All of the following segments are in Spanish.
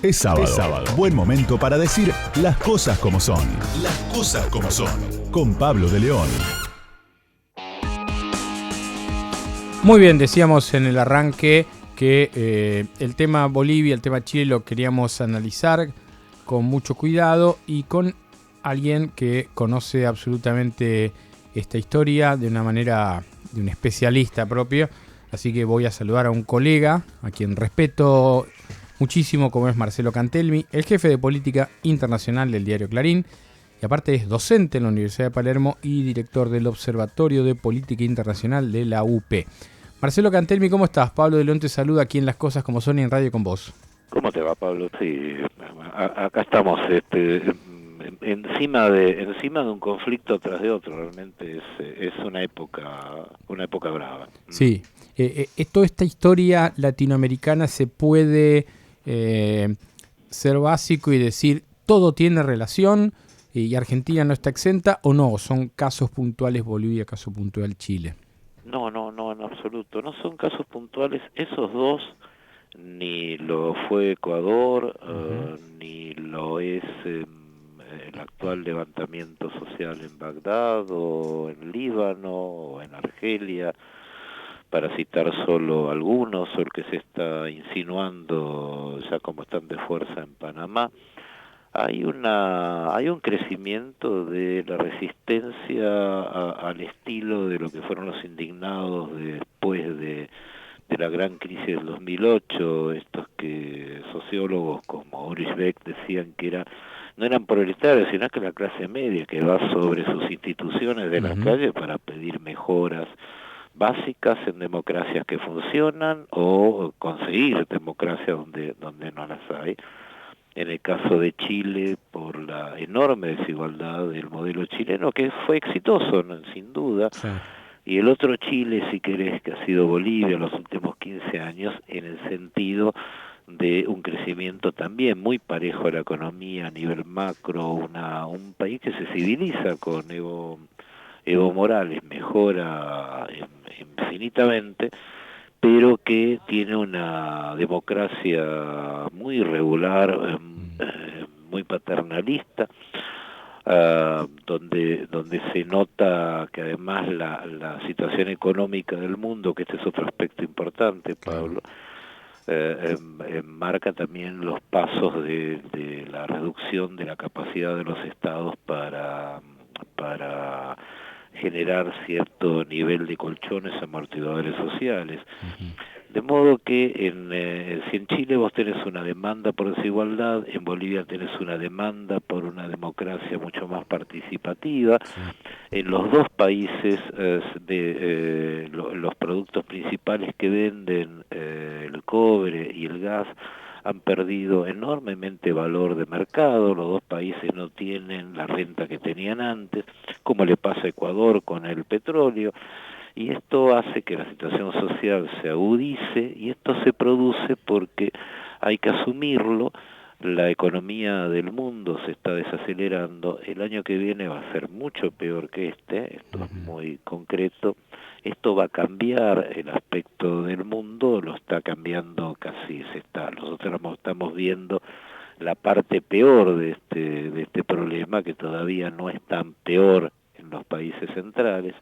Es sábado. Buen momento para decir las cosas como son. Las cosas como son. Con Pablo de León. Muy bien, decíamos en el arranque que el tema Bolivia, el tema Chile lo queríamos analizar con mucho cuidado y con alguien que conoce absolutamente esta historia de una manera de un especialista propio. Así que voy a saludar a un colega a quien respeto muchísimo, como es Marcelo Cantelmi, el jefe de política internacional del diario Clarín, y aparte es docente en la Universidad de Palermo y director del Observatorio de Política Internacional de la UP. Marcelo Cantelmi, ¿cómo estás? Pablo de León te saluda aquí en Las Cosas Como Son y en Radio con vos. ¿Cómo te va, Pablo? Sí, acá estamos encima de un conflicto tras de otro. Realmente es una época brava. Sí, toda esta historia latinoamericana se puede ser básico y decir todo tiene relación y Argentina no está exenta, o no, son casos puntuales Bolivia, caso puntual Chile. No, en absoluto. No son casos puntuales. Esos dos, ni lo fue Ecuador, ni lo es el actual levantamiento social en Bagdad, o en Líbano, o en Argelia, para citar solo algunos, o el que se está insinuando ya como están de fuerza en Panamá. Hay un crecimiento de la resistencia al estilo de lo que fueron los indignados después de la gran crisis del 2008, estos que sociólogos como Ulrich Beck decían que no eran proletarios, sino que la clase media que va sobre sus instituciones de las calles para pedir mejoras básicas en democracias que funcionan o conseguir democracias donde no las hay. En el caso de Chile, por la enorme desigualdad del modelo chileno, que fue exitoso, ¿no? Sin duda, sí. Y el otro Chile, si querés, que ha sido Bolivia en los últimos 15 años, en el sentido de un crecimiento también muy parejo a la economía a nivel macro, un país que se civiliza con Evo Morales, mejora infinitamente, pero que tiene una democracia muy irregular, muy paternalista, donde se nota que además la situación económica del mundo, que este es otro aspecto importante, Pablo, marca también los pasos de la reducción de la capacidad de los estados para generar cierto nivel de colchones amortiguadores sociales. De modo que si en Chile vos tenés una demanda por desigualdad, en Bolivia tenés una demanda por una democracia mucho más participativa. Sí. En los dos países los productos principales que venden, el cobre y el gas, han perdido enormemente valor de mercado. Los dos países no tienen la renta que tenían antes, como le pasa a Ecuador con el petróleo, y esto hace que la situación social se agudice, y esto se produce porque hay que asumirlo. La economía del mundo se está desacelerando. El año que viene va a ser mucho peor que esto es muy concreto. Esto va a cambiar el aspecto del mundo, lo está cambiando casi, nosotros estamos viendo la parte peor de este problema, que todavía no es tan peor en los países centrales,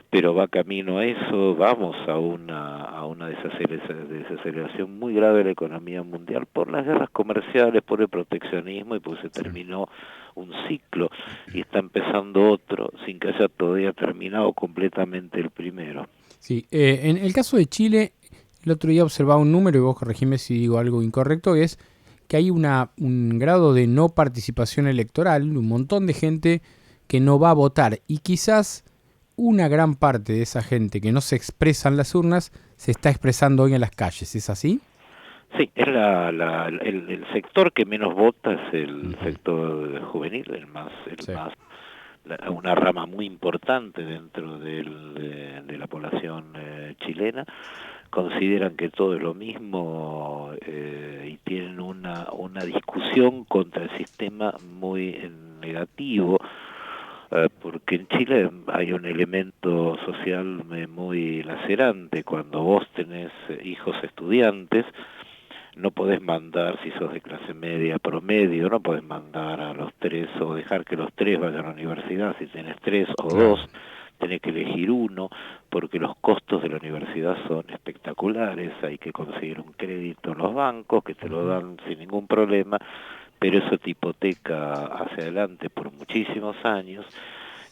pero va camino a eso. Vamos a una desaceleración muy grave de la economía mundial por las guerras comerciales, por el proteccionismo, y pues se terminó un ciclo y está empezando otro sin que haya todavía terminado completamente el primero. Sí, en el caso de Chile, el otro día observaba un número, y vos corregime si digo algo incorrecto, es que hay un grado de no participación electoral, un montón de gente que no va a votar, y quizás una gran parte de esa gente que no se expresa en las urnas se está expresando hoy en las calles. ¿Es así? Sí, es el sector que menos vota, es el sector juvenil, una rama muy importante dentro de la población chilena. Consideran que todo es lo mismo, y tienen una discusión contra el sistema muy negativo, porque en Chile hay un elemento social muy lacerante. Cuando vos tenés hijos estudiantes, no podés mandar, si sos de clase media promedio, no podés mandar a los 3 o dejar que los 3 vayan a la universidad. Si tenés 3 o Claro. 2, tenés que elegir uno, porque los costos de la universidad son espectaculares. Hay que conseguir un crédito en los bancos, que te lo dan sin ningún problema, pero eso te hipoteca hacia adelante por muchísimos años,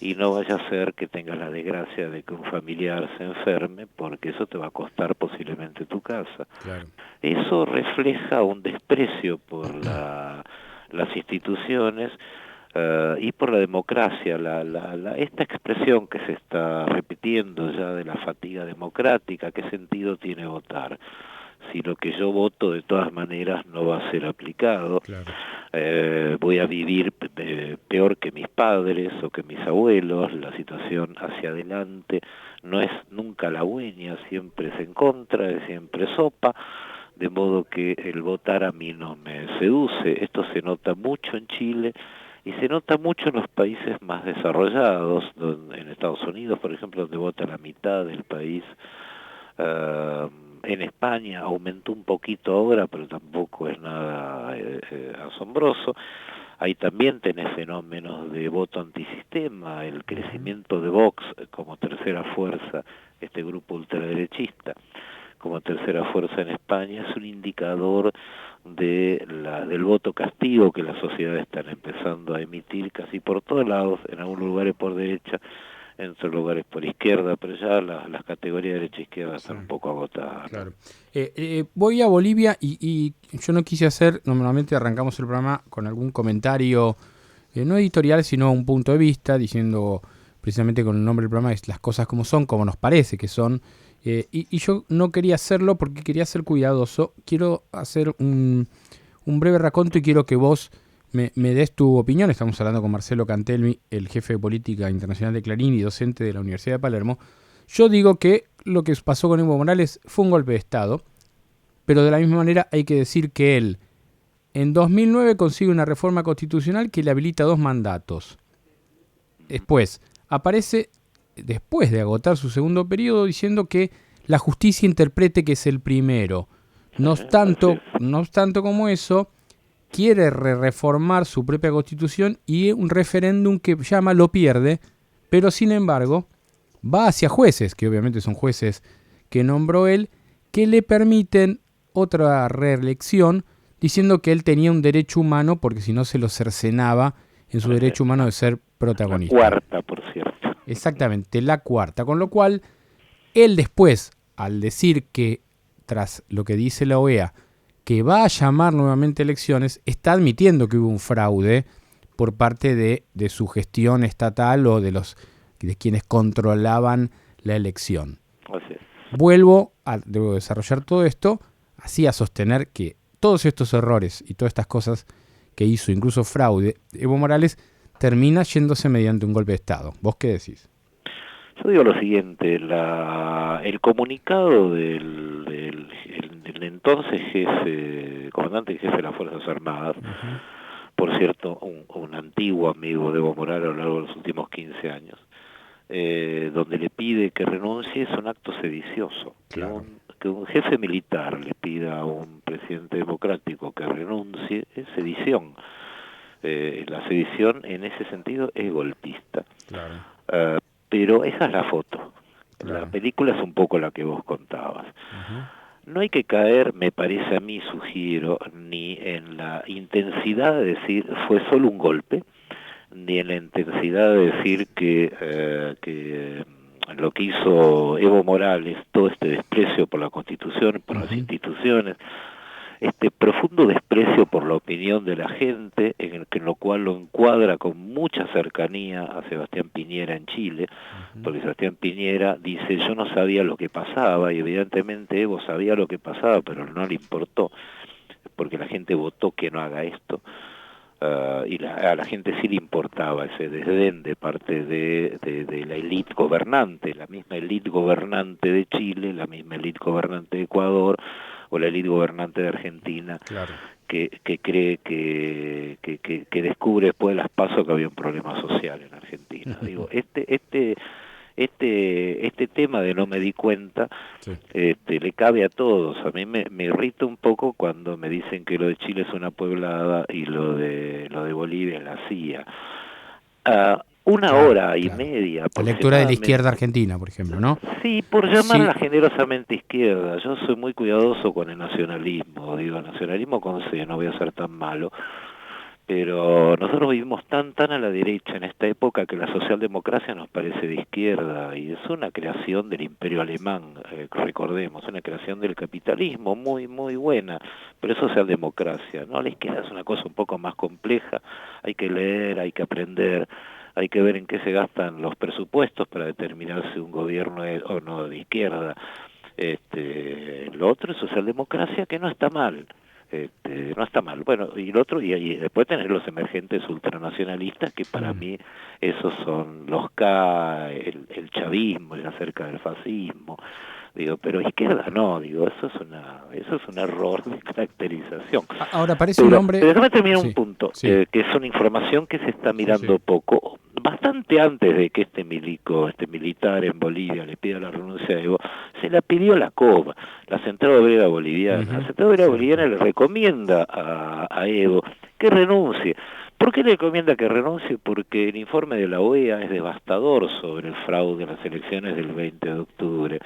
y no vaya a ser que tengas la desgracia de que un familiar se enferme, porque eso te va a costar posiblemente tu casa. Claro. Eso refleja un desprecio por las instituciones y por la democracia. Esta expresión que se está repitiendo ya de la fatiga democrática, ¿qué sentido tiene votar? Si lo que yo voto de todas maneras no va a ser aplicado, Claro. voy a vivir peor que mis padres o que mis abuelos. La situación hacia adelante no es nunca halagüeña, siempre es en contra, siempre es sopa, de modo que el votar a mí no me seduce. Esto se nota mucho en Chile y se nota mucho en los países más desarrollados, en Estados Unidos, por ejemplo, donde vota la mitad del país. En España aumentó un poquito ahora, pero tampoco es nada asombroso. Ahí también tenés fenómenos de voto antisistema, el crecimiento de Vox como tercera fuerza, este grupo ultraderechista, como tercera fuerza en España, es un indicador del voto castigo que las sociedades están empezando a emitir casi por todos lados, en algunos lugares por derecha, en otros lugares por izquierda, pero ya las categorías derecha-izquierda están un poco agotadas. Claro. Voy a Bolivia y yo no quise hacer, normalmente arrancamos el programa con algún comentario, no editorial, sino un punto de vista, diciendo precisamente con el nombre del programa es las cosas como son, como nos parece que son, y yo no quería hacerlo porque quería ser cuidadoso. Quiero hacer un breve raconto y quiero que vos me des tu opinión. Estamos hablando con Marcelo Cantelmi, el jefe de política internacional de Clarín y docente de la Universidad de Palermo. Yo digo que lo que pasó con Evo Morales fue un golpe de Estado, pero de la misma manera hay que decir que él en 2009 consigue una reforma constitucional que le habilita 2 mandatos. Después aparece, después de agotar su segundo periodo, diciendo que la justicia interprete que es el primero. No obstante como eso, quiere reformar su propia constitución y un referéndum que llama lo pierde, pero sin embargo va hacia jueces, que obviamente son jueces que nombró él, que le permiten otra reelección, diciendo que él tenía un derecho humano, porque si no se lo cercenaba en su derecho humano de ser protagonista. La cuarta, por cierto. Exactamente, la cuarta. Con lo cual, él después, al decir que, tras lo que dice la OEA, que va a llamar nuevamente elecciones, está admitiendo que hubo un fraude por parte de su gestión estatal o de quienes controlaban la elección. Así es. Debo desarrollar todo esto, así a sostener que todos estos errores y todas estas cosas que hizo, incluso fraude, Evo Morales termina yéndose mediante un golpe de Estado. ¿Vos qué decís? Yo digo lo siguiente, el comunicado del entonces comandante y jefe de las Fuerzas Armadas, por cierto, un antiguo amigo de Evo Morales a lo largo de los últimos 15 años, donde le pide que renuncie, es un acto sedicioso. Claro. Que un jefe militar le pida a un presidente democrático que renuncie es sedición. La sedición en ese sentido es golpista. Claro. Pero esa es la foto. Claro. La película es un poco la que vos contabas. No hay que caer, me parece a mí, sugiero, ni en la intensidad de decir fue solo un golpe, ni en la intensidad de decir que lo que hizo Evo Morales, todo este desprecio por la Constitución, por las instituciones, este profundo desprecio por la opinión de la gente, en lo cual lo encuadra con mucha cercanía a Sebastián Piñera en Chile, porque Sebastián Piñera dice, yo no sabía lo que pasaba, y evidentemente Evo sabía lo que pasaba, pero no le importó, porque la gente votó que no haga esto. Y a la gente sí le importaba ese desdén de parte de la élite gobernante, la misma élite gobernante de Chile, la misma élite gobernante de Ecuador, o la élite gobernante de Argentina, Claro. que cree que descubre después de las PASO que había un problema social en Argentina. Digo, este este tema de no me di cuenta, Sí. le cabe a todos. A mí me irrita un poco cuando me dicen que lo de Chile es una pueblada y lo de Bolivia es la CIA. Una Claro, hora y claro. media La lectura de la izquierda aproximadamente. argentina, por ejemplo, ¿no? Sí, por Sí. llamarla generosamente izquierda. Yo soy muy cuidadoso con el nacionalismo, digo nacionalismo con C, no voy a ser tan malo. Pero nosotros vivimos tan a la derecha en esta época que la socialdemocracia nos parece de izquierda y es una creación del imperio alemán, recordemos, una creación del capitalismo muy buena, pero es socialdemocracia, ¿no? La izquierda es una cosa un poco más compleja, hay que leer, hay que aprender, hay que ver en qué se gastan los presupuestos para determinar si un gobierno es o no de izquierda. Lo otro es socialdemocracia, que no está mal. No está mal. Bueno, y lo otro, y después tener los emergentes ultranacionalistas, que para mí esos son los K, el chavismo, ya cerca del fascismo. Digo, pero izquierda no, digo, eso es un error de caracterización. Ahora parece un hombre... Pero déjame terminar un Sí, punto, sí, que es una información que se está mirando sí. poco. Bastante antes de que este militar en Bolivia le pida la renuncia a Evo, se la pidió la COB, la Central Obrera Boliviana. La Central Obrera Cierto. Boliviana le recomienda a Evo que renuncie. ¿Por qué le recomienda que renuncie? Porque el informe de la OEA es devastador sobre el fraude en las elecciones del 20 de octubre.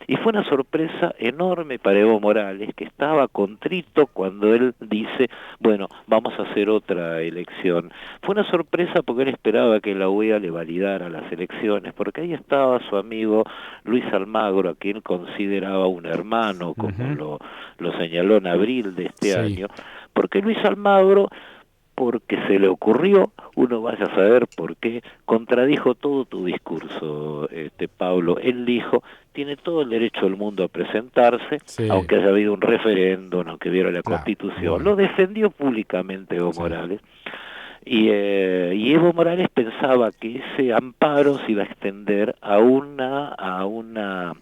Y fue una sorpresa enorme para Evo Morales, que estaba contrito cuando él dice, bueno, vamos a hacer otra elección. Fue una sorpresa porque él esperaba que la OEA le validara las elecciones, porque ahí estaba su amigo Luis Almagro, a quien consideraba un hermano, como lo señaló en abril de este Sí. año, porque Luis Almagro, porque se le ocurrió, uno vaya a saber por qué, contradijo todo tu discurso, Pablo. Él dijo, tiene todo el derecho del mundo a presentarse, Sí, aunque haya habido un referéndum, aunque viera la claro. Constitución. Bueno, Lo defendió públicamente Evo sí. Morales. Y Evo Morales pensaba que ese amparo se iba a extender a una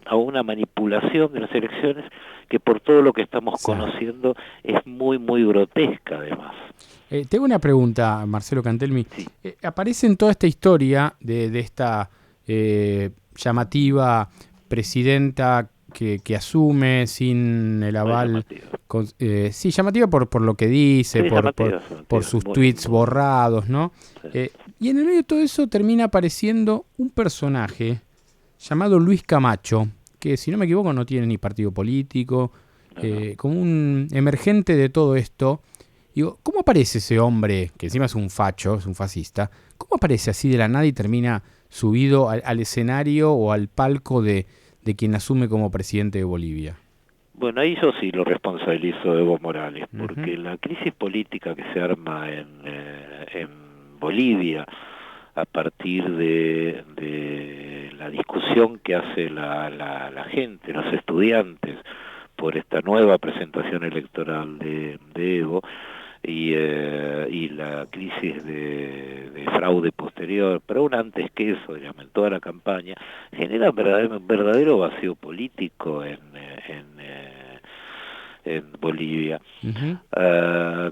manipulación de las elecciones que por todo lo que estamos Sí. conociendo es muy grotesca además. Tengo una pregunta, Marcelo Cantelmi. Sí. Aparece en toda esta historia de esta llamativa presidenta que asume sin el aval. Sí, llamativa por lo que dice, Sí, por sus tweets borrados, ¿no? Sí. Y en el medio de todo eso termina apareciendo un personaje llamado Luis Camacho, que si no me equivoco no tiene ni partido político, como un emergente de todo esto. Digo, ¿cómo aparece ese hombre, que encima es un facho, es un fascista, cómo aparece así de la nada y termina subido al escenario o al palco de quien asume como presidente de Bolivia? Bueno, ahí yo sí lo responsabilizo de Evo Morales, porque la crisis política que se arma en Bolivia a partir de la discusión que hace la gente, los estudiantes, por esta nueva presentación electoral de Evo, y la crisis de fraude posterior, pero aún antes que eso, digamos, en toda la campaña, genera un verdadero vacío político en Bolivia.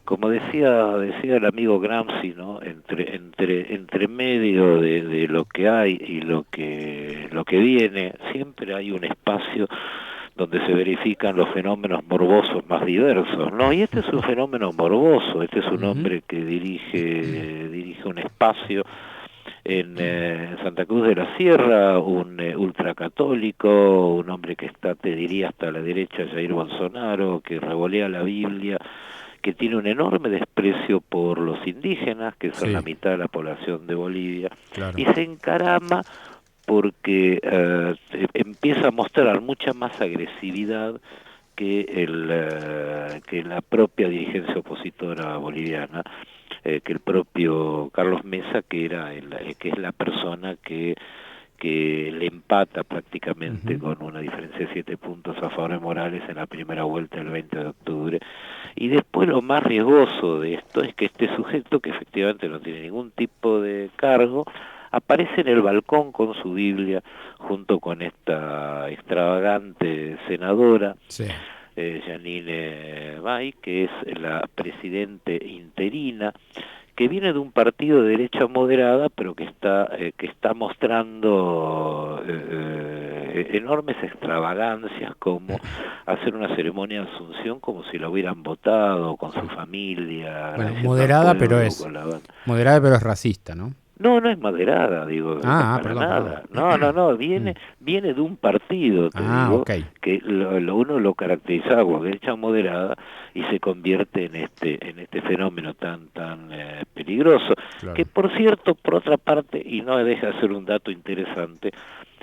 Como decía el amigo Gramsci, ¿no? Entre medio de lo que hay y lo que viene, siempre hay un espacio donde se verifican los fenómenos morbosos más diversos, ¿no? Y este es un fenómeno morboso, este es un hombre que dirige un espacio en Santa Cruz de la Sierra, un ultracatólico, un hombre que está, te diría, hasta la derecha, Jair Bolsonaro, que revolea la Biblia, que tiene un enorme desprecio por los indígenas, que son la mitad de la población de Bolivia, Claro. y se encarama porque empieza a mostrar mucha más agresividad que la propia dirigencia opositora boliviana, que el propio Carlos Mesa, que es la persona que le empata prácticamente con una diferencia de 7 puntos a favor de Morales en la primera vuelta del 20 de octubre. Y después lo más riesgoso de esto es que este sujeto, que efectivamente no tiene ningún tipo de cargo, aparece en el balcón con su Biblia junto con esta extravagante senadora, Sí. Janine Bay, que es la presidente interina, que viene de un partido de derecha moderada, pero que está mostrando enormes extravagancias, como hacer una ceremonia de Asunción como si la hubieran votado, con su familia. Bueno, moderada, pero es racista, ¿no? No, no es moderada, digo, para perdón, nada. perdón. No, viene de un partido, te digo, okay. que uno lo caracterizaba como derecha moderada y se convierte en este fenómeno tan peligroso. Claro. Que por cierto, por otra parte, y no deja de ser un dato interesante,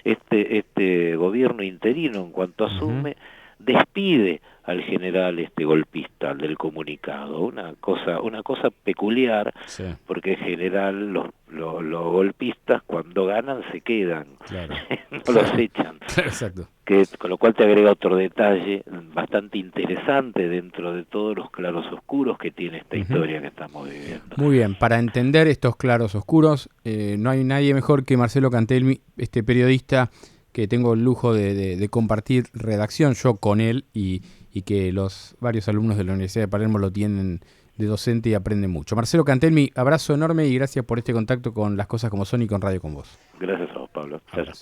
este gobierno interino, en cuanto asume, despide al general golpista, al del comunicado, una cosa peculiar, sí. Porque en general los golpistas cuando ganan se quedan, claro. No los echan. Exacto. Con lo cual te agrega otro detalle bastante interesante dentro de todos los claros oscuros que tiene esta historia que estamos viviendo. Muy bien, para entender estos claros oscuros, no hay nadie mejor que Marcelo Cantelmi, este periodista que tengo el lujo de compartir redacción yo con él y que los varios alumnos de la Universidad de Palermo lo tienen de docente y aprenden mucho. Marcelo Cantelmi, abrazo enorme y gracias por este contacto con Las Cosas Como Son y con Radio Con Vos. Gracias a vos, Pablo. Gracias.